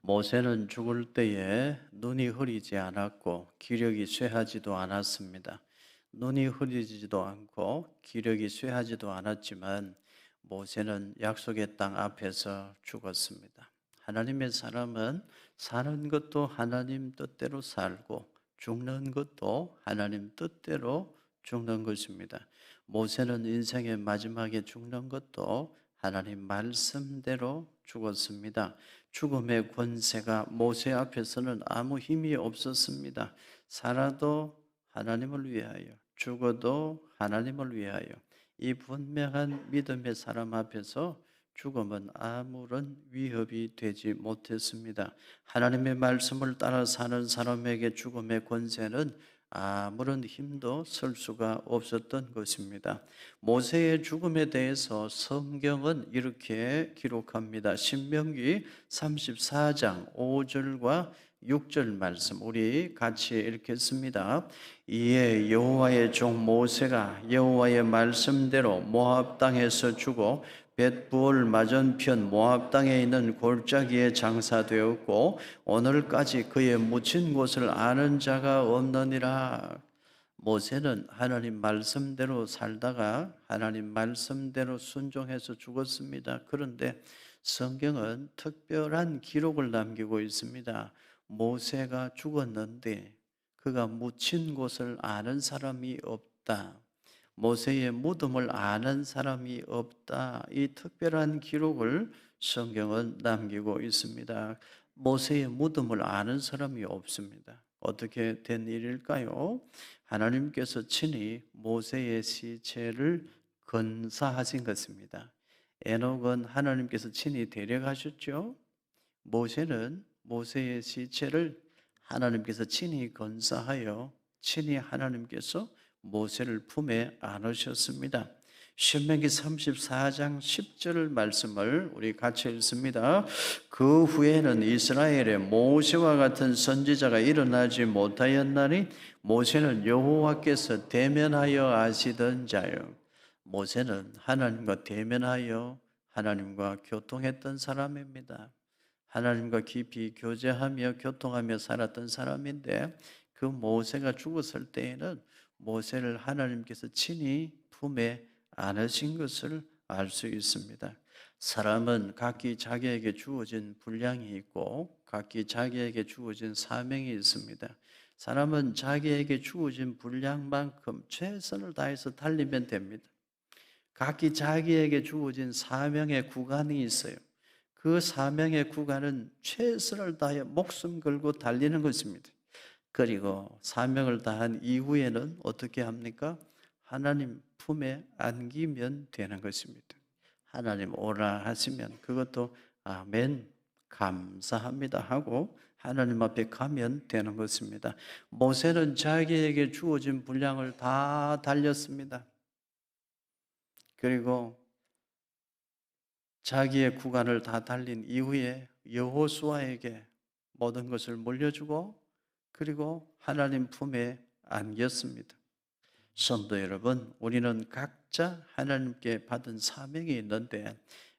모세는 죽을 때에 눈이 흐리지 않았고 기력이 쇠하지도 않았습니다. 눈이 흐리지도 않고 기력이 쇠하지도 않았지만 모세는 약속의 땅 앞에서 죽었습니다. 하나님의 사람은 사는 것도 하나님 뜻대로 살고 죽는 것도 하나님 뜻대로 죽는 것입니다. 모세는 인생의 마지막에 죽는 것도 하나님 말씀대로 죽었습니다. 죽음의 권세가 모세 앞에서는 아무 힘이 없었습니다. 살아도 하나님을 위하여, 죽어도 하나님을 위하여. 이 분명한 믿음의 사람 앞에서 죽음은 아무런 위협이 되지 못했습니다. 하나님의 말씀을 따라 사는 사람에게 죽음의 권세는 아무런 힘도 쓸 수가 없었던 것입니다. 모세의 죽음에 대해서 성경은 이렇게 기록합니다. 신명기 34장 5절과 6절 말씀 우리 같이 읽겠습니다. 이에 여호와의 종 모세가 여호와의 말씀대로 모압 땅에서 죽어 벳부올 맞은편 모압 땅에 있는 골짜기에 장사되었고 오늘까지 그의 묻힌 곳을 아는 자가 없느니라. 모세는 하나님 말씀대로 살다가 하나님 말씀대로 순종해서 죽었습니다. 그런데 성경은 특별한 기록을 남기고 있습니다. 모세가 죽었는데 그가 묻힌 곳을 아는 사람이 없다. 모세의 무덤을 아는 사람이 없다. 이 특별한 기록을 성경은 남기고 있습니다. 모세의 무덤을 아는 사람이 없습니다. 어떻게 된 일일까요? 하나님께서 친히 모세의 시체를 건사하신 것입니다. 에녹은 하나님께서 친히 데려가셨죠. 모세는 모세의 시체를 하나님께서 친히 건사하여 친히 하나님께서 모세를 품에 안으셨습니다. 신명기 34장 10절 말씀을 우리 같이 읽습니다. 그 후에는 이스라엘에 모세와 같은 선지자가 일어나지 못하였나니 모세는 여호와께서 대면하여 아시던 자요. 모세는 하나님과 대면하여 하나님과 교통했던 사람입니다. 하나님과 깊이 교제하며 교통하며 살았던 사람인데 그 모세가 죽었을 때에는 모세를 하나님께서 친히 품에 안으신 것을 알 수 있습니다. 사람은 각기 자기에게 주어진 분량이 있고 각기 자기에게 주어진 사명이 있습니다. 사람은 자기에게 주어진 분량만큼 최선을 다해서 달리면 됩니다. 각기 자기에게 주어진 사명의 구간이 있어요. 그 사명의 구간은 최선을 다해 목숨 걸고 달리는 것입니다. 그리고 사명을 다한 이후에는 어떻게 합니까? 하나님 품에 안기면 되는 것입니다. 하나님 오라 하시면 그것도 아멘 감사합니다 하고 하나님 앞에 가면 되는 것입니다. 모세는 자기에게 주어진 분량을 다 달렸습니다. 그리고 자기의 구간을 다 달린 이후에 여호수아에게 모든 것을 물려주고 그리고 하나님 품에 안겼습니다. 성도 여러분, 우리는 각자 하나님께 받은 사명이 있는데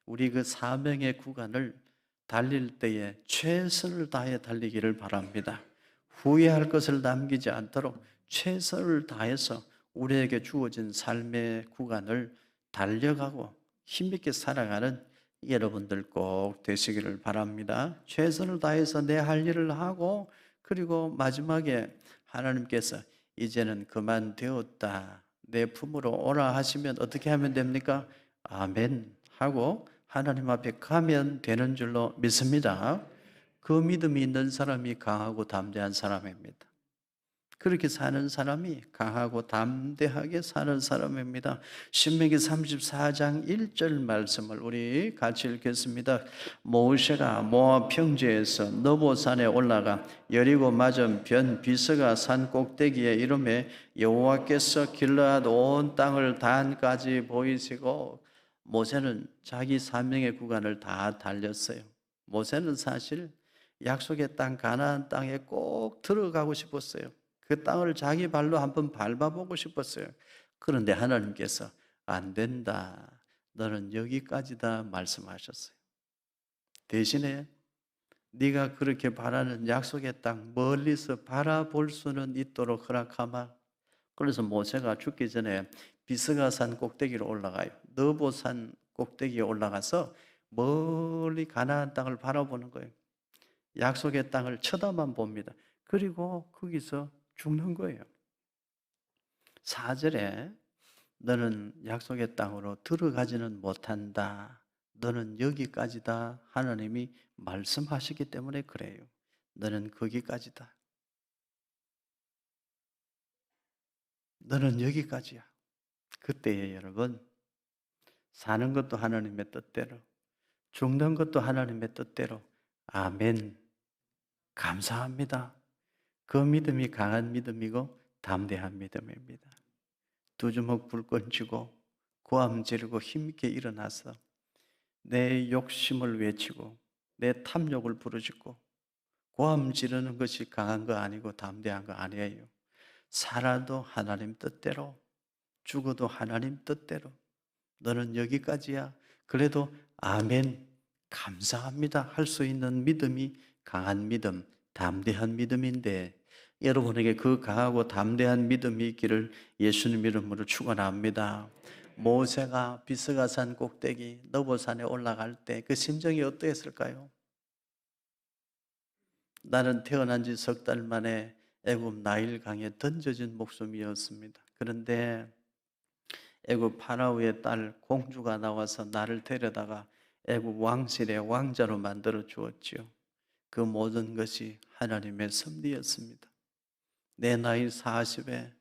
우리 그 사명의 구간을 달릴 때에 최선을 다해 달리기를 바랍니다. 후회할 것을 남기지 않도록 최선을 다해서 우리에게 주어진 삶의 구간을 달려가고 힘있게 살아가는 여러분들 꼭 되시기를 바랍니다. 최선을 다해서 내 할 일을 하고 그리고 마지막에 하나님께서 이제는 그만 되었다. 내 품으로 오라 하시면 어떻게 하면 됩니까? 아멘 하고 하나님 앞에 가면 되는 줄로 믿습니다. 그 믿음이 있는 사람이 강하고 담대한 사람입니다. 그렇게 사는 사람이 강하고 담대하게 사는 사람입니다. 신명기 34장 1절 말씀을 우리 같이 읽겠습니다. 모세가 모압 평지에서 너보산에 올라가 여리고 맞은편 비스가 산 꼭대기에 이르매 여호와께서 길르앗 온 땅을 단까지 보이시고 모세는 자기 사명의 구간을 다 달렸어요. 모세는 사실 약속의 땅 가나안 땅에 꼭 들어가고 싶었어요. 그 땅을 자기 발로 한번 밟아보고 싶었어요. 그런데 하나님께서 안 된다. 너는 여기까지다 말씀하셨어요. 대신에 네가 그렇게 바라는 약속의 땅 멀리서 바라볼 수는 있도록 허락하마. 그래서 모세가 죽기 전에 비스가산 꼭대기로 올라가요. 느보산 꼭대기에 올라가서 멀리 가나안 땅을 바라보는 거예요. 약속의 땅을 쳐다만 봅니다. 그리고 거기서 죽는 거예요. 4절에 너는 약속의 땅으로 들어가지는 못한다. 너는 여기까지다. 하나님이 말씀하시기 때문에 그래요. 너는 거기까지다. 너는 여기까지야. 그때에 여러분, 사는 것도 하나님의 뜻대로, 죽는 것도 하나님의 뜻대로. 아멘. 감사합니다. 그 믿음이 강한 믿음이고 담대한 믿음입니다. 두 주먹 불끈 쥐고 고함 지르고 힘있게 일어나서 내 욕심을 외치고 내 탐욕을 부르짖고 고함 지르는 것이 강한 거 아니고 담대한 거 아니에요. 살아도 하나님 뜻대로, 죽어도 하나님 뜻대로. 너는 여기까지야. 그래도 아멘, 감사합니다 할 수 있는 믿음이 강한 믿음, 담대한 믿음인데 여러분에게 그 강하고 담대한 믿음이 있기를 예수님 이름으로 축원합니다. 모세가 비스가산 꼭대기 너보산에 올라갈 때 그 심정이 어떠했을까요? 나는 태어난 지 석 달 만에 애굽 나일강에 던져진 목숨이었습니다. 그런데 애굽 파라오의 딸 공주가 나와서 나를 데려다가 애굽 왕실의 왕자로 만들어 주었지요. 그 모든 것이 하나님의 섭리였습니다. 내 나이 40에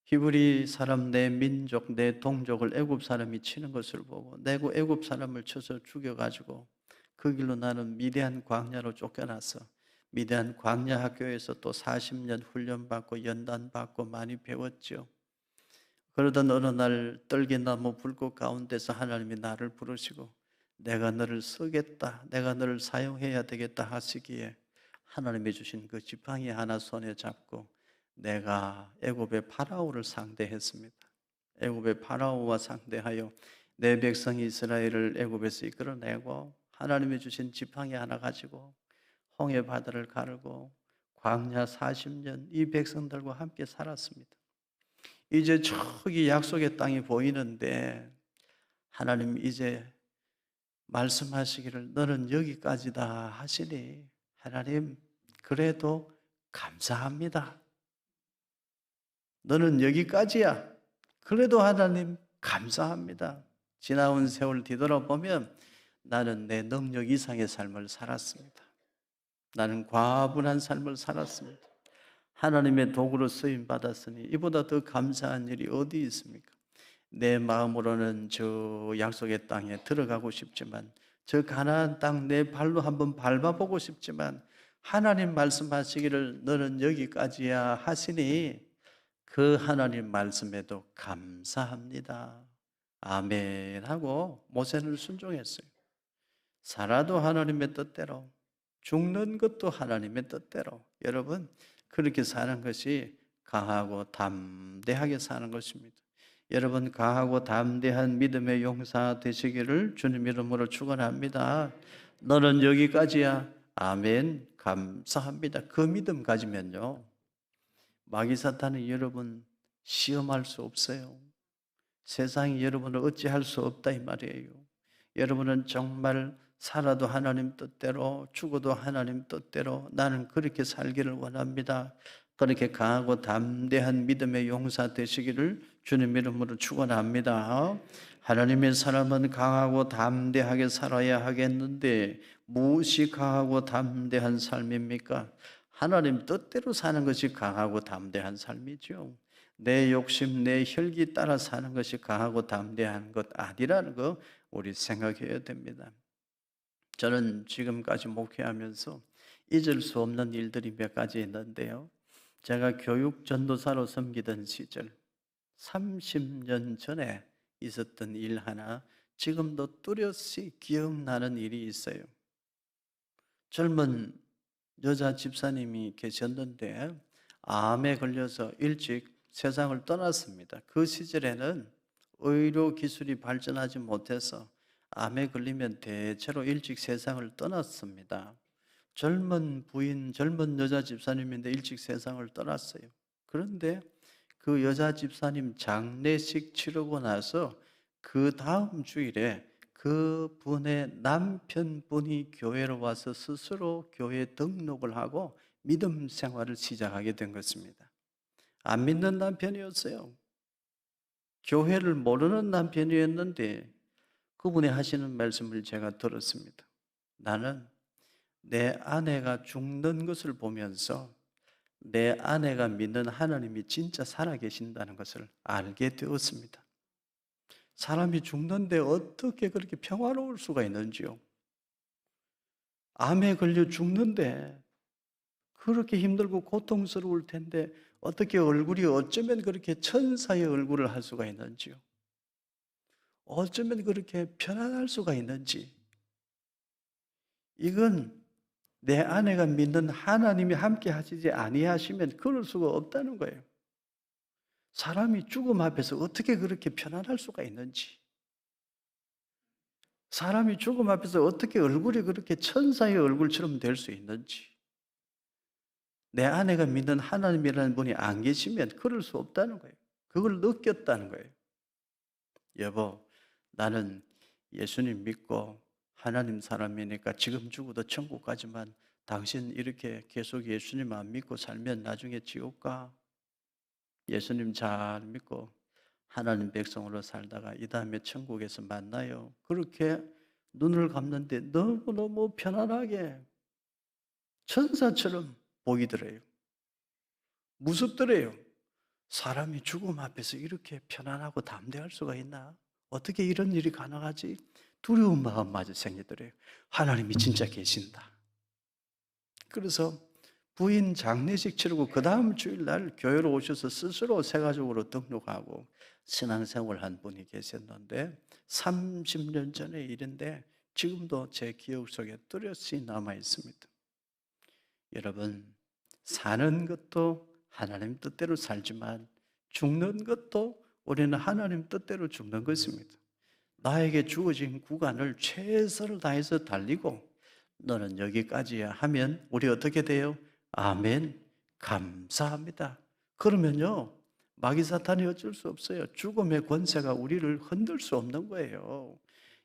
히브리 사람, 내 민족, 내 동족을 애굽 사람이 치는 것을 보고 내고 애굽 사람을 쳐서 죽여가지고 그 길로 나는 미디안 광야로 쫓겨나서 미디안 광야 학교에서 또 40년 훈련받고 연단받고 많이 배웠죠. 그러던 어느 날 떨기나무 불꽃 가운데서 하나님이 나를 부르시고 내가 너를 쓰겠다, 내가 너를 사용해야 되겠다 하시기에 하나님이 주신 그 지팡이 하나 손에 잡고 내가 애굽의 파라오를 상대했습니다. 애굽의 파라오와 상대하여 내 백성 이스라엘을 애굽에서 이끌어내고 하나님이 주신 지팡이 하나 가지고 홍해 바다를 가르고 광야 40년 이 백성들과 함께 살았습니다. 이제 저기 약속의 땅이 보이는데 하나님 이제 말씀하시기를 너는 여기까지다 하시니 하나님 그래도 감사합니다. 너는 여기까지야. 그래도 하나님 감사합니다. 지나온 세월 뒤돌아보면 나는 내 능력 이상의 삶을 살았습니다. 나는 과분한 삶을 살았습니다. 하나님의 도구로 쓰임 받았으니 이보다 더 감사한 일이 어디 있습니까? 내 마음으로는 저 약속의 땅에 들어가고 싶지만 저 가나안 땅 내 발로 한번 밟아보고 싶지만 하나님 말씀하시기를 너는 여기까지야 하시니 그 하나님 말씀에도 감사합니다. 아멘 하고 모세는 순종했어요. 살아도 하나님의 뜻대로, 죽는 것도 하나님의 뜻대로. 여러분 그렇게 사는 것이 강하고 담대하게 사는 것입니다. 여러분 강하고 담대한 믿음의 용사 되시기를 주님 이름으로 축원합니다. 너는 여기까지야. 아멘. 감사합니다. 그 믿음 가지면요. 마귀 사탄은 여러분 시험할 수 없어요. 세상이 여러분을 어찌할 수 없다 이 말이에요. 여러분은 정말 살아도 하나님 뜻대로 죽어도 하나님 뜻대로 나는 그렇게 살기를 원합니다. 그렇게 강하고 담대한 믿음의 용사 되시기를 주님 이름으로 축원합니다. 하나님의 사람은 강하고 담대하게 살아야 하겠는데 무엇이 강하고 담대한 삶입니까? 하나님 뜻대로 사는 것이 강하고 담대한 삶이죠. 내 욕심, 내 혈기 따라 사는 것이 강하고 담대한 것 아니라는 거 우리 생각해야 됩니다. 저는 지금까지 목회하면서 잊을 수 없는 일들이 몇 가지 있는데요. 제가 교육 전도사로 섬기던 시절 30년 전에 있었던 일 하나 지금도 뚜렷이 기억나는 일이 있어요. 젊은 여자 집사님이 계셨는데 암에 걸려서 일찍 세상을 떠났습니다. 그 시절에는 의료 기술이 발전하지 못해서 암에 걸리면 대체로 일찍 세상을 떠났습니다. 젊은 부인, 젊은 여자 집사님인데 일찍 세상을 떠났어요. 그런데 그 여자 집사님 장례식 치르고 나서 그 다음 주일에 그 분의 남편분이 교회로 와서 스스로 교회 등록을 하고 믿음 생활을 시작하게 된 것입니다. 안 믿는 남편이었어요. 교회를 모르는 남편이었는데 그분이 하시는 말씀을 제가 들었습니다. 나는 내 아내가 죽는 것을 보면서 내 아내가 믿는 하나님이 진짜 살아계신다는 것을 알게 되었습니다. 사람이 죽는데 어떻게 그렇게 평화로울 수가 있는지요? 암에 걸려 죽는데 그렇게 힘들고 고통스러울 텐데 어떻게 얼굴이 어쩌면 그렇게 천사의 얼굴을 할 수가 있는지요? 어쩌면 그렇게 편안할 수가 있는지. 이건 내 아내가 믿는 하나님이 함께 하시지 아니하시면 그럴 수가 없다는 거예요. 사람이 죽음 앞에서 어떻게 그렇게 편안할 수가 있는지, 사람이 죽음 앞에서 어떻게 얼굴이 그렇게 천사의 얼굴처럼 될 수 있는지, 내 아내가 믿는 하나님이라는 분이 안 계시면 그럴 수 없다는 거예요. 그걸 느꼈다는 거예요. 여보, 나는 예수님 믿고 하나님 사람이니까 지금 죽어도 천국 가지만 당신 이렇게 계속 예수님 안 믿고 살면 나중에 지옥 가. 예수님 잘 믿고 하나님 백성으로 살다가 이 다음에 천국에서 만나요. 그렇게 눈을 감는데 너무너무 편안하게 천사처럼 보이더래요. 무섭더래요. 사람이 죽음 앞에서 이렇게 편안하고 담대할 수가 있나? 어떻게 이런 일이 가능하지? 두려운 마음마저 생기더래요. 하나님이 진짜 계신다. 그래서 부인 장례식 치르고 그 다음 주일날 교회로 오셔서 스스로 새가족으로 등록하고 신앙생활 한 분이 계셨는데 30년 전의 일인데 지금도 제 기억 속에 뚜렷이 남아 있습니다. 여러분, 사는 것도 하나님 뜻대로 살지만 죽는 것도 우리는 하나님 뜻대로 죽는 것입니다. 나에게 주어진 구간을 최선을 다해서 달리고 너는 여기까지야 하면 우리 어떻게 돼요? 아멘, 감사합니다. 그러면요, 마귀 사탄이 어쩔 수 없어요. 죽음의 권세가 우리를 흔들 수 없는 거예요.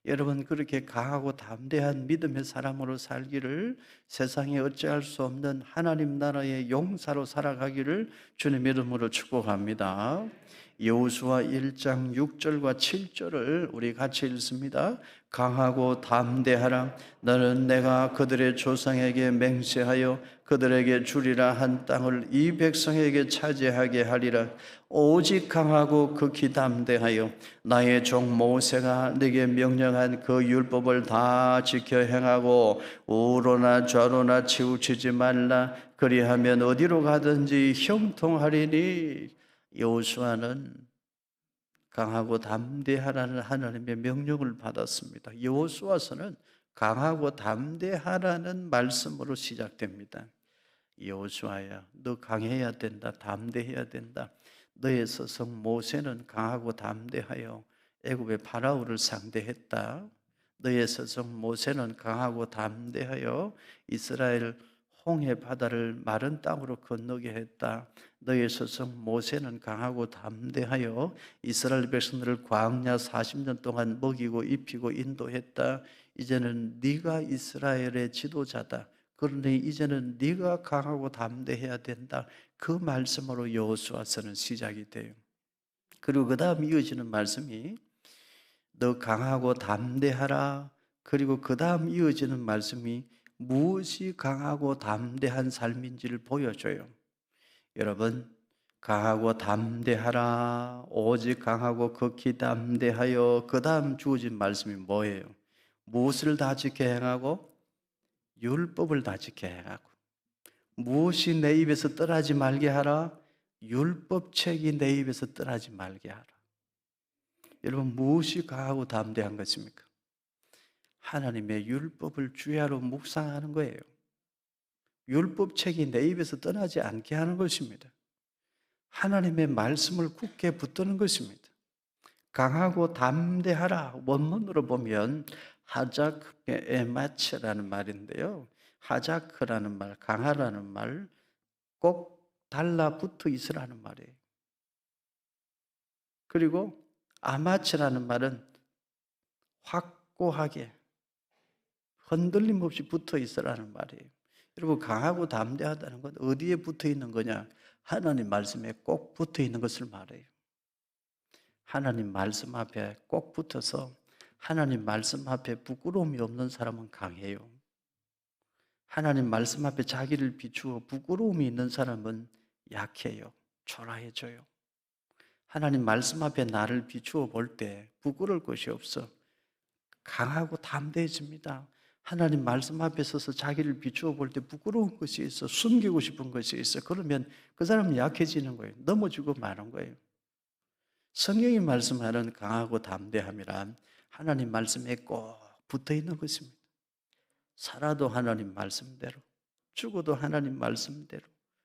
여러분, 그렇게 강하고 담대한 믿음의 사람으로 살기를, 세상에 어찌할 수 없는 하나님 나라의 용사로 살아가기를 주님의 이름으로 축복합니다. 여호수아 1장 6절과 7절을 우리 같이 읽습니다. 강하고 담대하라. 너는 내가 그들의 조상에게 맹세하여 그들에게 주리라 한 땅을 이 백성에게 차지하게 하리라. 오직 강하고 극히 담대하여 나의 종 모세가 네게 명령한 그 율법을 다 지켜 행하고 우로나 좌로나 치우치지 말라. 그리하면 어디로 가든지 형통하리니. 여호수아는 강하고 담대하라는 하나님의 명령을 받았습니다. 여호수아서는 강하고 담대하라는 말씀으로 시작됩니다. 여호수아야, 너 강해야 된다. 담대해야 된다. 너의 스승 모세는 강하고 담대하여 애굽의 파라오를 상대했다. 너의 스승 모세는 강하고 담대하여 이스라엘 홍해 바다를 마른 땅으로 건너게 했다. 너의 스승 모세는 강하고 담대하여 이스라엘 백성들을 광야 40년 동안 먹이고 입히고 인도했다. 이제는 네가 이스라엘의 지도자다. 그러니 이제는 네가 강하고 담대해야 된다. 그 말씀으로 여호수아서는 시작이 돼요. 그리고 그 다음 이어지는 말씀이 너 강하고 담대하라. 그리고 그 다음 이어지는 말씀이 무엇이 강하고 담대한 삶인지를 보여줘요. 여러분, 강하고 담대하라. 오직 강하고 극히 담대하여. 그 다음 주어진 말씀이 뭐예요? 무엇을 다 지켜 행하고? 율법을 다 지켜 행하고. 무엇이 내 입에서 떠나지 말게 하라? 율법책이 내 입에서 떠나지 말게 하라. 여러분, 무엇이 강하고 담대한 것입니까? 하나님의 율법을 주야로 묵상하는 거예요. 율법책이 내 입에서 떠나지 않게 하는 것입니다. 하나님의 말씀을 굳게 붙드는 것입니다. 강하고 담대하라. 원문으로 보면 하자크의 에마츠라는 말인데요. 하자크라는 말, 강하라는 말, 꼭 달라붙어 있으라는 말이에요. 그리고 아마츠라는 말은 확고하게 흔들림 없이 붙어 있으라는 말이에요. 여러분, 강하고 담대하다는 건 어디에 붙어 있는 거냐? 하나님 말씀에 꼭 붙어 있는 것을 말해요. 하나님 말씀 앞에 꼭 붙어서 하나님 말씀 앞에 부끄러움이 없는 사람은 강해요. 하나님 말씀 앞에 자기를 비추어 부끄러움이 있는 사람은 약해요. 초라해져요. 하나님 말씀 앞에 나를 비추어 볼 때 부끄러울 것이 없어. 강하고 담대해집니다. 하나님 말씀 앞에 서서 자기를 비추어 볼 때 부끄러운 것이 있어. 숨기고 싶은 것이 있어. 그러면 그 사람은 약해지는 거예요. 넘어지고 마는 거예요. 성경이 말씀하는 강하고 담대함이란 하나님 말씀에 꼭 붙어 있는 것입니다. 살아도 하나님 말씀대로, 죽어도 하나님 말씀대로.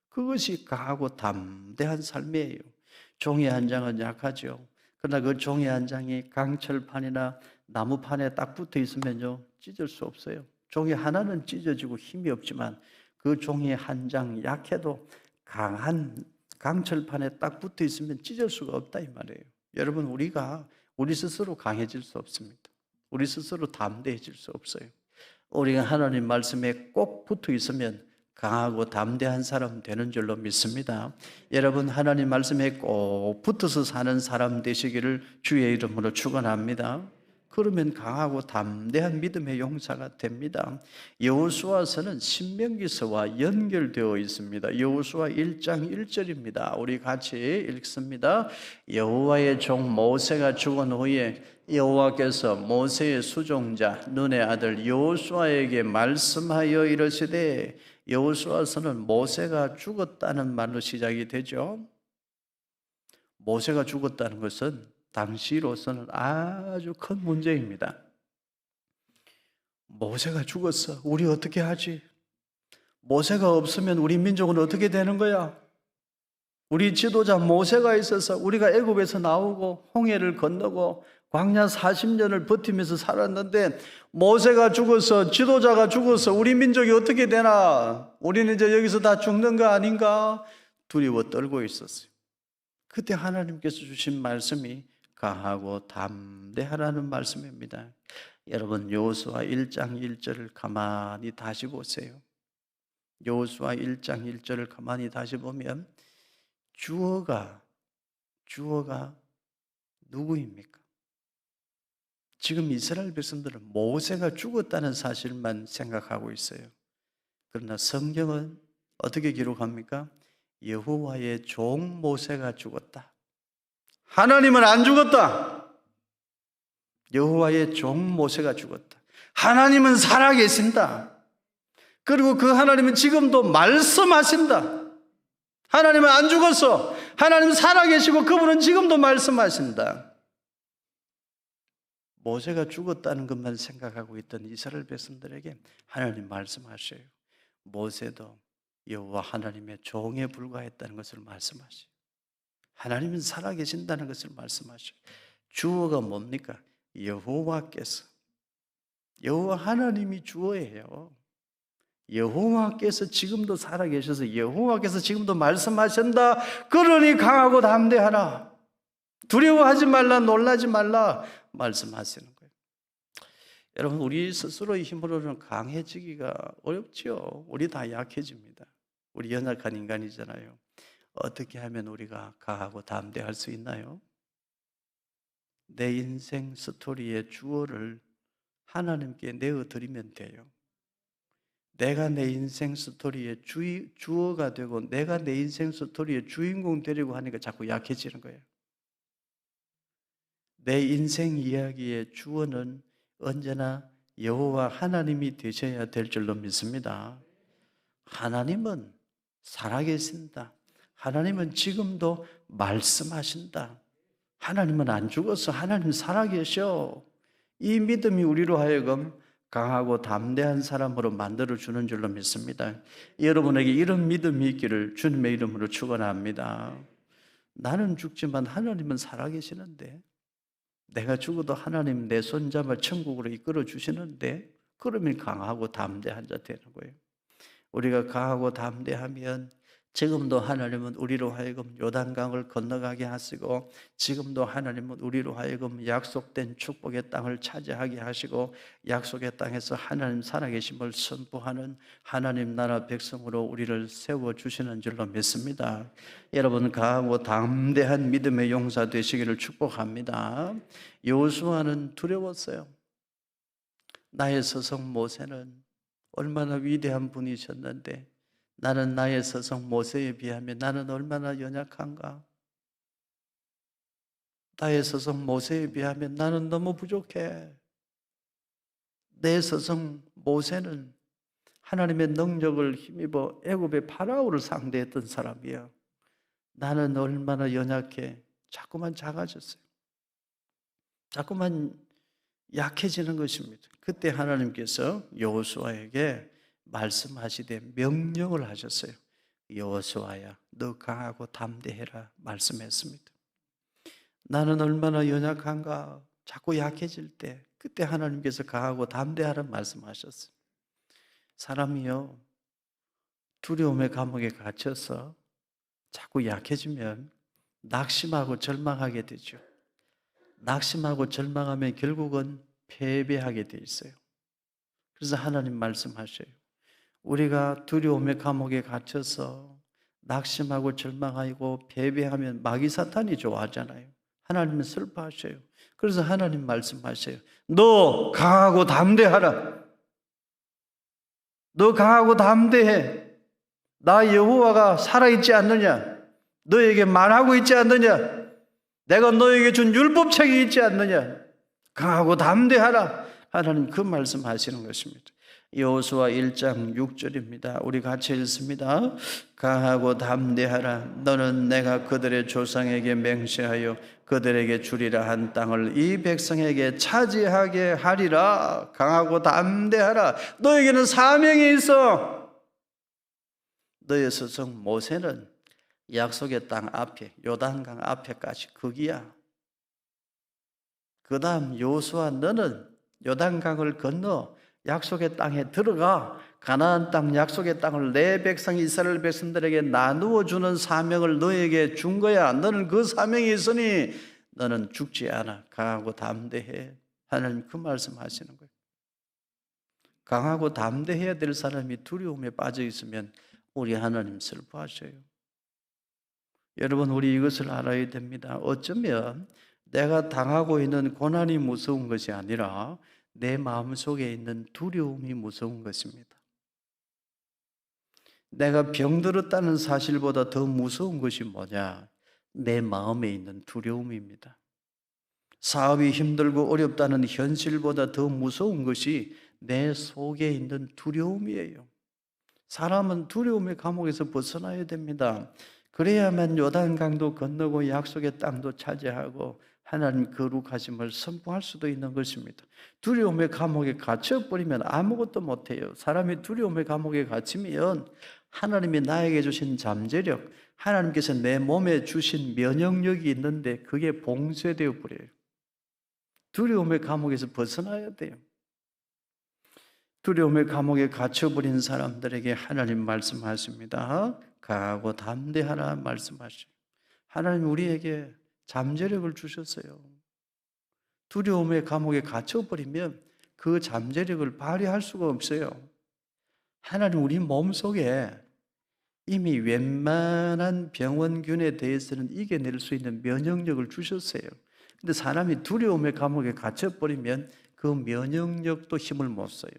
그것이 강하고 담대한 삶이에요. 종이 한 장은 약하죠. 그러나 그 종이 한 장이 강철판이나 나무판에 딱 붙어 있으면요, 찢을 수 없어요. 종이 하나는 찢어지고 힘이 없지만 그 종이 한 장 약해도 강한 강철판에 딱 붙어 있으면 찢을 수가 없다 이 말이에요. 여러분, 우리가 우리 스스로 강해질 수 없습니다. 우리 스스로 담대해질 수 없어요. 우리가 하나님 말씀에 꼭 붙어 있으면 강하고 담대한 사람 되는 줄로 믿습니다. 여러분, 하나님 말씀에 꼭 붙어서 사는 사람 되시기를 주의 이름으로 축원합니다. 그러면 강하고 담대한 믿음의 용사가 됩니다. 여호수아서는 신명기서와 연결되어 있습니다. 여호수아 1장 1절입니다. 우리 같이 읽습니다. 여호와의 종 모세가 죽은 후에 여호와께서 모세의 수종자 눈의 아들 여호수아에게 말씀하여 이르시되, 여호수아서는 모세가 죽었다는 말로 시작이 되죠. 모세가 죽었다는 것은 당시로서는 아주 큰 문제입니다. 모세가 죽었어. 우리 어떻게 하지? 모세가 없으면 우리 민족은 어떻게 되는 거야? 우리 지도자 모세가 있어서 우리가 애굽에서 나오고 홍해를 건너고 광야 40년을 버티면서 살았는데 모세가 죽어서, 지도자가 죽어서 우리 민족이 어떻게 되나? 우리는 이제 여기서 다 죽는 거 아닌가? 두려워 떨고 있었어요. 그때 하나님께서 주신 말씀이 강하고 담대하라는 말씀입니다. 여러분, 여호수아 1장 1절을 가만히 다시 보세요. 여호수아 1장 1절을 가만히 다시 보면 주어가 누구입니까? 지금 이스라엘 백성들은 모세가 죽었다는 사실만 생각하고 있어요. 그러나 성경은 어떻게 기록합니까? 여호와의 종 모세가 죽었다. 하나님은 안 죽었다. 여호와의 종 모세가 죽었다. 하나님은 살아계신다. 그리고 그 하나님은 지금도 말씀하신다. 하나님은 안 죽었어. 하나님은 살아계시고 그분은 지금도 말씀하신다. 모세가 죽었다는 것만 생각하고 있던 이스라엘 백성들에게 하나님 말씀하셔요. 모세도 여호와 하나님의 종에 불과했다는 것을 말씀하셔요. 하나님은 살아계신다는 것을 말씀하셔요. 주어가 뭡니까? 여호와께서. 여호와 하나님이 주어예요. 여호와께서 지금도 살아계셔서 여호와께서 지금도 말씀하신다. 그러니 강하고 담대하라. 두려워하지 말라, 놀라지 말라 말씀하시는 거예요. 여러분, 우리 스스로의 힘으로는 강해지기가 어렵죠. 우리 다 약해집니다. 우리 연약한 인간이잖아요. 어떻게 하면 우리가 강하고 담대할 수 있나요? 내 인생 스토리의 주어를 하나님께 내어드리면 돼요. 내가 내 인생 스토리의 주어가 되고 내가 내 인생 스토리의 주인공 되려고 하니까 자꾸 약해지는 거예요. 내 인생 이야기의 주어는 언제나 여호와 하나님이 되셔야 될 줄로 믿습니다. 하나님은 살아계신다. 하나님은 지금도 말씀하신다. 하나님은 안 죽었어. 하나님 살아계셔. 이 믿음이 우리로 하여금 강하고 담대한 사람으로 만들어주는 줄로 믿습니다. 여러분에게 이런 믿음이 있기를 주님의 이름으로 축원합니다. 나는 죽지만 하나님은 살아계시는데, 내가 죽어도 하나님 내 손잡아 천국으로 이끌어 주시는데 그러면 강하고 담대한 자 되는 거예요. 우리가 강하고 담대하면 지금도 하나님은 우리로 하여금 요단강을 건너가게 하시고, 지금도 하나님은 우리로 하여금 약속된 축복의 땅을 차지하게 하시고, 약속의 땅에서 하나님 살아계심을 선포하는 하나님 나라 백성으로 우리를 세워주시는 줄로 믿습니다. 여러분, 강하고 담대한 믿음의 용사 되시기를 축복합니다. 여호수아는 두려웠어요. 나의 스승 모세는 얼마나 위대한 분이셨는데 나는 나의 스승 모세에 비하면 나는 얼마나 연약한가? 나의 스승 모세에 비하면 나는 너무 부족해. 내 스승 모세는 하나님의 능력을 힘입어 애굽의 파라오를 상대했던 사람이야. 나는 얼마나 연약해. 자꾸만 작아졌어요. 자꾸만 약해지는 것입니다. 그때 하나님께서 여호수아에게 말씀하시되 명령을 하셨어요. 여호수아야, 너 강하고 담대해라 말씀했습니다. 나는 얼마나 연약한가. 자꾸 약해질 때 그때 하나님께서 강하고 담대하라 말씀하셨어요. 사람이요, 두려움의 감옥에 갇혀서 자꾸 약해지면 낙심하고 절망하게 되죠. 낙심하고 절망하면 결국은 패배하게 돼 있어요. 그래서 하나님 말씀하셔요. 우리가 두려움의 감옥에 갇혀서 낙심하고 절망하고 패배하면 마귀 사탄이 좋아하잖아요. 하나님은 슬퍼하셔요. 그래서 하나님 말씀하셔요. 너 강하고 담대하라. 너 강하고 담대해. 나 여호와가 살아있지 않느냐? 너에게 말하고 있지 않느냐? 내가 너에게 준 율법책이 있지 않느냐? 강하고 담대하라. 하나님 그 말씀하시는 것입니다. 여호수아 1장 6절입니다. 우리 같이 읽습니다. 강하고 담대하라. 너는 내가 그들의 조상에게 맹세하여 그들에게 주리라 한 땅을 이 백성에게 차지하게 하리라. 강하고 담대하라. 너에게는 사명이 있어. 너의 스승 모세는 약속의 땅 앞에, 요단강 앞에까지 거기야. 그 다음 여호수아, 너는 요단강을 건너 약속의 땅에 들어가 가나안 땅, 약속의 땅을 내 백성 이스라엘 백성들에게 나누어 주는 사명을 너에게 준 거야. 너는 그 사명이 있으니 너는 죽지 않아. 강하고 담대해. 하나님 그 말씀하시는 거예요. 강하고 담대해야 될 사람이 두려움에 빠져 있으면 우리 하나님 슬퍼하셔요. 여러분, 우리 이것을 알아야 됩니다. 어쩌면 내가 당하고 있는 고난이 무서운 것이 아니라 내 마음속에 있는 두려움이 무서운 것입니다. 내가 병들었다는 사실보다 더 무서운 것이 뭐냐? 내 마음에 있는 두려움입니다. 사업이 힘들고 어렵다는 현실보다 더 무서운 것이 내 속에 있는 두려움이에요. 사람은 두려움의 감옥에서 벗어나야 됩니다. 그래야만 요단강도 건너고 약속의 땅도 차지하고 하나님 거룩하심을 선포할 수도 있는 것입니다. 두려움의 감옥에 갇혀버리면 아무것도 못해요. 사람이 두려움의 감옥에 갇히면 하나님이 나에게 주신 잠재력, 하나님께서 내 몸에 주신 면역력이 있는데 그게 봉쇄되어 버려요. 두려움의 감옥에서 벗어나야 돼요. 두려움의 감옥에 갇혀버린 사람들에게 하나님 말씀하십니다. 강하고 담대하라 말씀하시죠. 하나님 우리에게 잠재력을 주셨어요. 두려움의 감옥에 갇혀버리면 그 잠재력을 발휘할 수가 없어요. 하나님 우리 몸속에 이미 웬만한 병원균에 대해서는 이겨낼 수 있는 면역력을 주셨어요. 근데 사람이 두려움의 감옥에 갇혀버리면 그 면역력도 힘을 못 써요.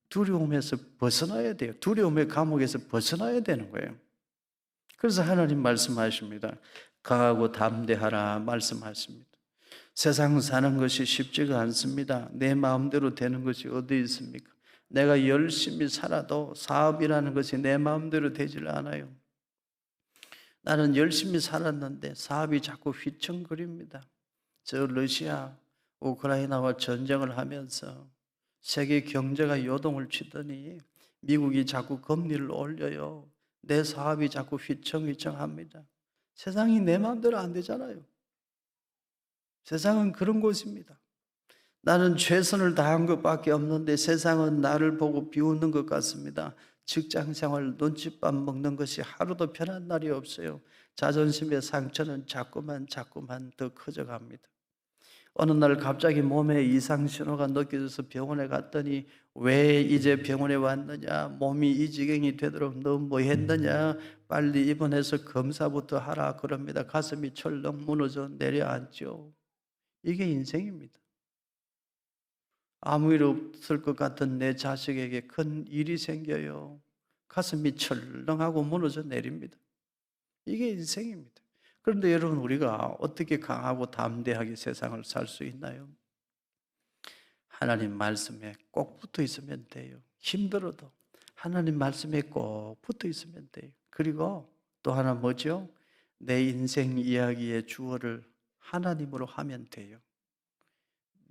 두려움에서 벗어나야 돼요. 두려움의 감옥에서 벗어나야 되는 거예요. 그래서 하나님 말씀하십니다. 강하고 담대하라 말씀하십니다. 세상 사는 것이 쉽지가 않습니다. 내 마음대로 되는 것이 어디 있습니까? 내가 열심히 살아도 사업이라는 것이 내 마음대로 되질 않아요. 나는 열심히 살았는데 사업이 자꾸 휘청거립니다. 저 러시아, 우크라이나와 전쟁을 하면서 세계 경제가 요동을 치더니 미국이 자꾸 금리를 올려요. 내 사업이 자꾸 휘청휘청합니다. 세상이 내 마음대로 안 되잖아요. 세상은 그런 곳입니다. 나는 최선을 다한 것밖에 없는데 세상은 나를 보고 비웃는 것 같습니다. 직장 생활 눈칫밥 먹는 것이 하루도 편한 날이 없어요. 자존심의 상처는 자꾸만 더 커져갑니다. 어느 날 갑자기 몸에 이상 신호가 느껴져서 병원에 갔더니 왜 이제 병원에 왔느냐, 몸이 이 지경이 되도록 너 뭐 했느냐, 빨리 입원해서 검사부터 하라 그럽니다. 가슴이 철렁 무너져 내려앉죠. 이게 인생입니다. 아무 일 없을 것 같은 내 자식에게 큰 일이 생겨요. 가슴이 철렁하고 무너져 내립니다. 이게 인생입니다. 그런데 여러분, 우리가 어떻게 강하고 담대하게 세상을 살 수 있나요? 하나님 말씀에 꼭 붙어 있으면 돼요. 힘들어도 하나님 말씀에 꼭 붙어 있으면 돼요. 그리고 또 하나 뭐죠? 내 인생 이야기의 주어를 하나님으로 하면 돼요.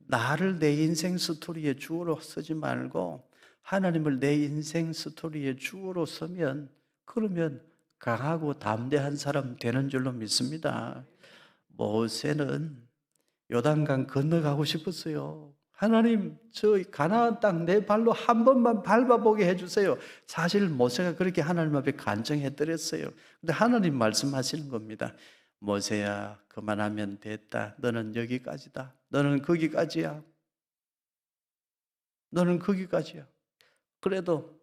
나를 내 인생 스토리의 주어로 쓰지 말고 하나님을 내 인생 스토리의 주어로 쓰면, 그러면 강하고 담대한 사람 되는 줄로 믿습니다. 모세는 요단강 건너가고 싶었어요. 하나님, 저 가나안 땅 내 발로 한 번만 밟아보게 해주세요. 사실 모세가 그렇게 하나님 앞에 간청했더랬어요. 근데 하나님 말씀하시는 겁니다. 모세야, 그만하면 됐다. 너는 여기까지다. 너는 거기까지야. 너는 거기까지야. 그래도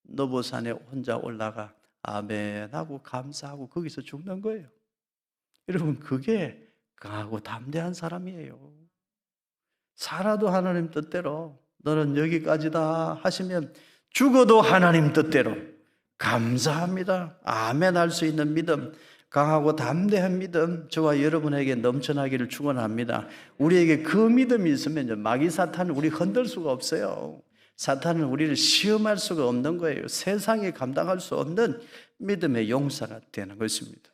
너보산에 혼자 올라가 아멘 하고 감사하고 거기서 죽는 거예요. 여러분, 그게 강하고 담대한 사람이에요. 살아도 하나님 뜻대로, 너는 여기까지다 하시면 죽어도 하나님 뜻대로 감사합니다, 아멘 할 수 있는 믿음, 강하고 담대한 믿음 저와 여러분에게 넘쳐나기를 축원합니다. 우리에게 그 믿음이 있으면 마귀 사탄을 우리 흔들 수가 없어요. 사탄은 우리를 시험할 수가 없는 거예요. 세상에 감당할 수 없는 믿음의 용사가 되는 것입니다.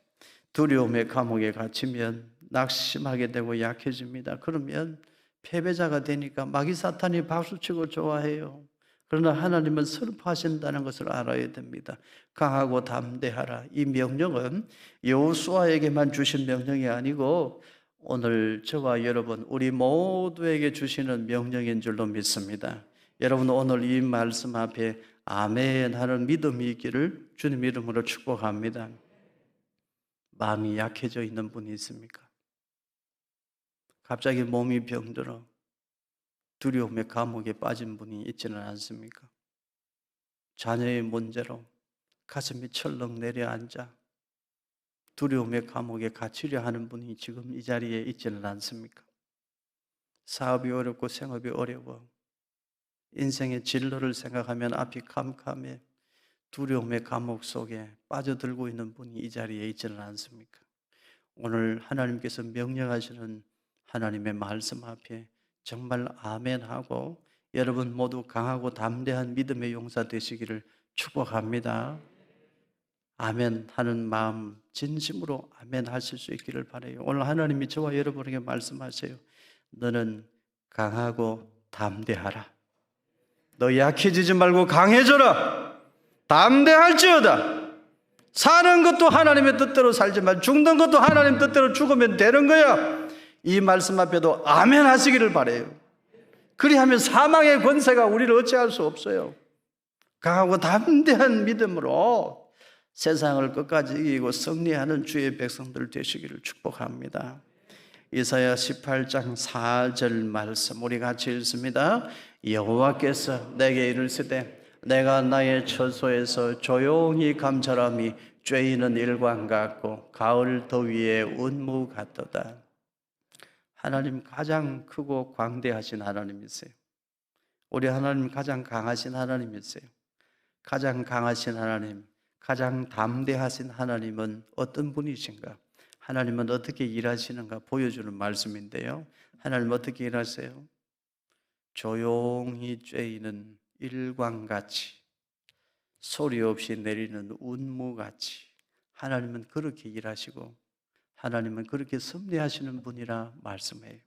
두려움의 감옥에 갇히면 낙심하게 되고 약해집니다. 그러면 패배자가 되니까 마귀 사탄이 박수치고 좋아해요. 그러나 하나님은 슬퍼하신다는 것을 알아야 됩니다. 강하고 담대하라. 이 명령은 여호수아에게만 주신 명령이 아니고 오늘 저와 여러분 우리 모두에게 주시는 명령인 줄로 믿습니다. 여러분, 오늘 이 말씀 앞에 아멘 하는 믿음이 있기를 주님 이름으로 축복합니다. 마음이 약해져 있는 분이 있습니까? 갑자기 몸이 병들어 두려움의 감옥에 빠진 분이 있지는 않습니까? 자녀의 문제로 가슴이 철렁 내려앉아 두려움의 감옥에 갇히려 하는 분이 지금 이 자리에 있지는 않습니까? 사업이 어렵고 생업이 어려워 인생의 진로를 생각하면 앞이 캄캄해 두려움의 감옥 속에 빠져들고 있는 분이 이 자리에 있지는 않습니까? 오늘 하나님께서 명령하시는 하나님의 말씀 앞에 정말 아멘하고 여러분 모두 강하고 담대한 믿음의 용사 되시기를 축복합니다. 아멘 하는 마음 진심으로 아멘 하실 수 있기를 바라요. 오늘 하나님이 저와 여러분에게 말씀하세요. 너는 강하고 담대하라. 너 약해지지 말고 강해져라. 담대할지어다. 사는 것도 하나님의 뜻대로 살지만 죽는 것도 하나님 뜻대로 죽으면 되는 거야. 이 말씀 앞에도 아멘 하시기를 바라요. 그리하면 사망의 권세가 우리를 어찌할 수 없어요. 강하고 담대한 믿음으로 세상을 끝까지 이기고 승리하는 주의 백성들 되시기를 축복합니다. 이사야 18장 4절 말씀 우리 같이 읽습니다. 여호와께서 내게 이르시되 내가 나의 처소에서 조용히 감찰함이 쬐이는 일광 같고 가을 더위에 운무 같도다. 하나님 가장 크고 광대하신 하나님이세요. 우리 하나님 가장 강하신 하나님이세요. 가장 강하신 하나님, 가장 담대하신 하나님은 어떤 분이신가? 하나님은 어떻게 일하시는가 보여주는 말씀인데요. 하나님 어떻게 일하세요? 조용히 쬐이는 일광같이 소리 없이 내리는 운무같이 하나님은 그렇게 일하시고 하나님은 그렇게 섭리하시는 분이라 말씀해요.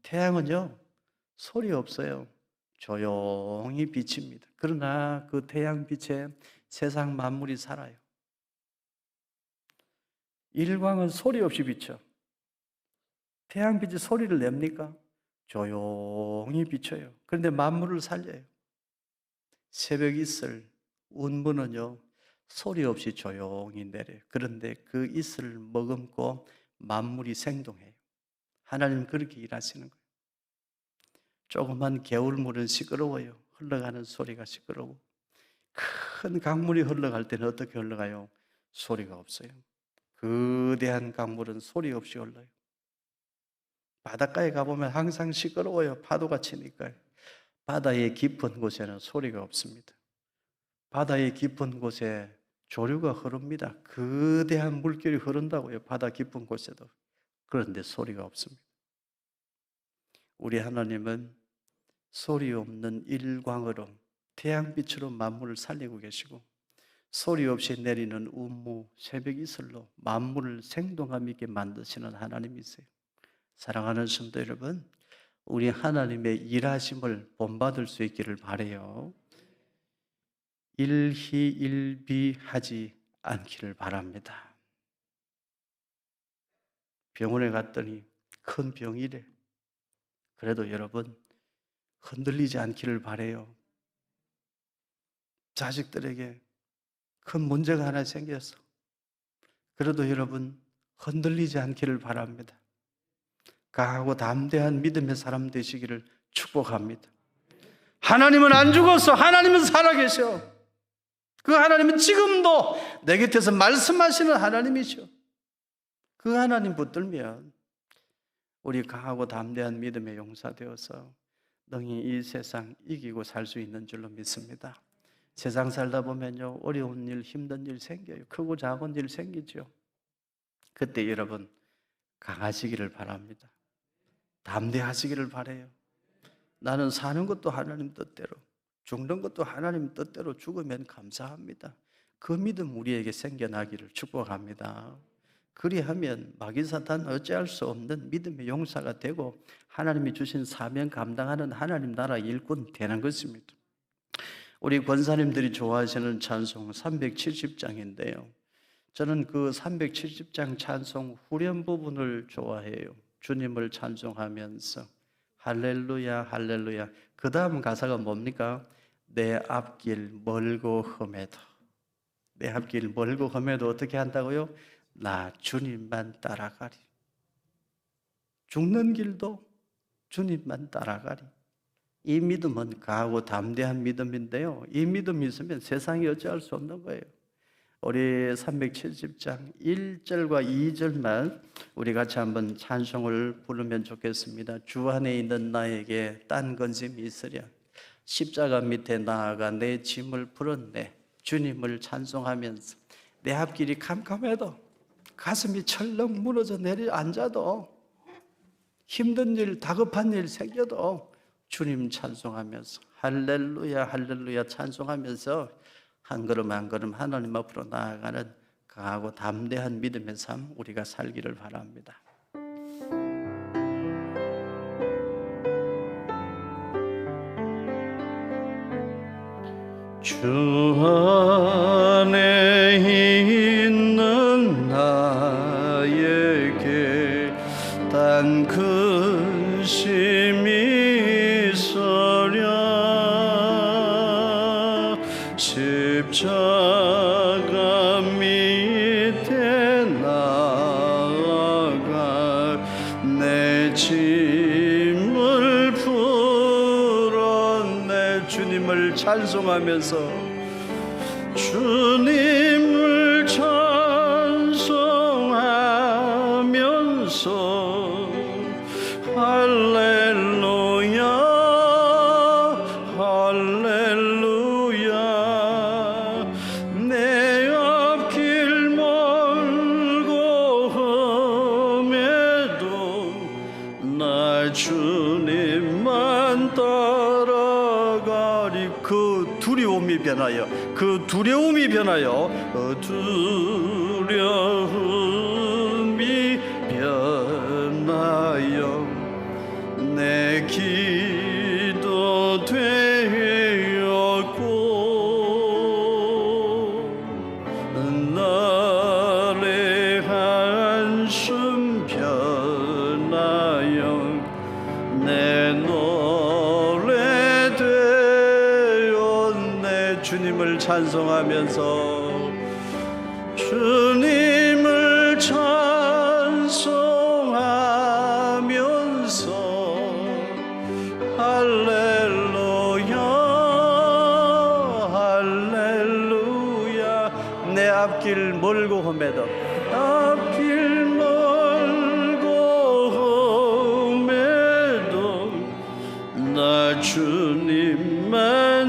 태양은요 소리 없어요. 조용히 비칩니다. 그러나 그 태양 빛에 세상 만물이 살아요. 일광은 소리 없이 비쳐. 태양빛이 소리를 냅니까? 조용히 비춰요. 그런데 만물을 살려요. 새벽 이슬, 운문은요 소리 없이 조용히 내려요. 그런데 그 이슬을 머금고 만물이 생동해요. 하나님 그렇게 일하시는 거예요. 조그만 개울물은 시끄러워요. 흘러가는 소리가 시끄러워. 큰 강물이 흘러갈 때는 어떻게 흘러가요? 소리가 없어요. 거대한 강물은 소리 없이 흘러요. 바닷가에 가보면 항상 시끄러워요. 파도가 치니까요. 바다의 깊은 곳에는 소리가 없습니다. 바다의 깊은 곳에 조류가 흐릅니다. 거대한 물결이 흐른다고요. 바다 깊은 곳에도. 그런데 소리가 없습니다. 우리 하나님은 소리 없는 일광으로 태양빛으로 만물을 살리고 계시고 소리 없이 내리는 운무, 새벽 이슬로 만물을 생동감 있게 만드시는 하나님이세요. 사랑하는 성도 여러분, 우리 하나님의 일하심을 본받을 수 있기를 바라요. 일희일비하지 않기를 바랍니다. 병원에 갔더니 큰 병이래. 그래도 여러분 흔들리지 않기를 바라요. 자식들에게 큰 문제가 하나 생겼어. 그래도 여러분 흔들리지 않기를 바랍니다. 강하고 담대한 믿음의 사람 되시기를 축복합니다. 하나님은 안 죽었어. 하나님은 살아계셔. 그 하나님은 지금도 내 곁에서 말씀하시는 하나님이셔. 그 하나님 붙들면 우리 강하고 담대한 믿음의 용사 되어서 능히 이 세상 이기고 살 수 있는 줄로 믿습니다. 세상 살다 보면요 어려운 일, 힘든 일 생겨요. 크고 작은 일 생기죠. 그때 여러분 강하시기를 바랍니다. 담대하시기를 바라요. 나는 사는 것도 하나님 뜻대로, 죽는 것도 하나님 뜻대로 죽으면 감사합니다. 그 믿음 우리에게 생겨나기를 축복합니다. 그리하면 마귀 사탄 어찌할 수 없는 믿음의 용사가 되고 하나님이 주신 사명 감당하는 하나님 나라 일꾼 되는 것입니다. 우리 권사님들이 좋아하시는 찬송 370장인데요. 저는 그 370장 찬송 후렴 부분을 좋아해요. 주님을 찬송하면서 할렐루야 할렐루야. 그 다음 가사가 뭡니까? 내 앞길 멀고 험해도, 내 앞길 멀고 험해도 어떻게 한다고요? 나 주님만 따라가리. 죽는 길도 주님만 따라가리. 이 믿음은 강하고 담대한 믿음인데요, 이 믿음이 있으면 세상이 어찌할 수 없는 거예요. 우리 370장 1절과 2절만 우리 같이 한번 찬송을 부르면 좋겠습니다. 주 안에 있는 나에게 딴 건짐이 있으랴. 십자가 밑에 나아가 내 짐을 풀었네. 주님을 찬송하면서 내 앞길이 캄캄해도, 가슴이 철렁 무너져 내려 앉아도, 힘든 일, 다급한 일 생겨도 주님 찬송하면서 할렐루야 할렐루야 찬송하면서 한 걸음 한 걸음 하나님 앞으로 나아가는 강하고 담대한 믿음의 삶 우리가 살기를 바랍니다. 주 안에 있는 나에게 단 근심이 있으랴. 십자가 밑에 나아가 내 짐을 풀었네. 주님을 찬송하면서 주님을 찬송하면서 할렐루야 할렐루야. 내 앞길 멀고 험해도 나 주님만 따라가리. 그 두려움이 변하여 그 두려움이 변하여 내 기도 되었고 나의 한숨 변하여 내 주님을 찬송하면서 주님을 찬송하면서 할렐루야 할렐루야 내 앞길 멀고 험해도 앞길 멀고 험해도 나 주님만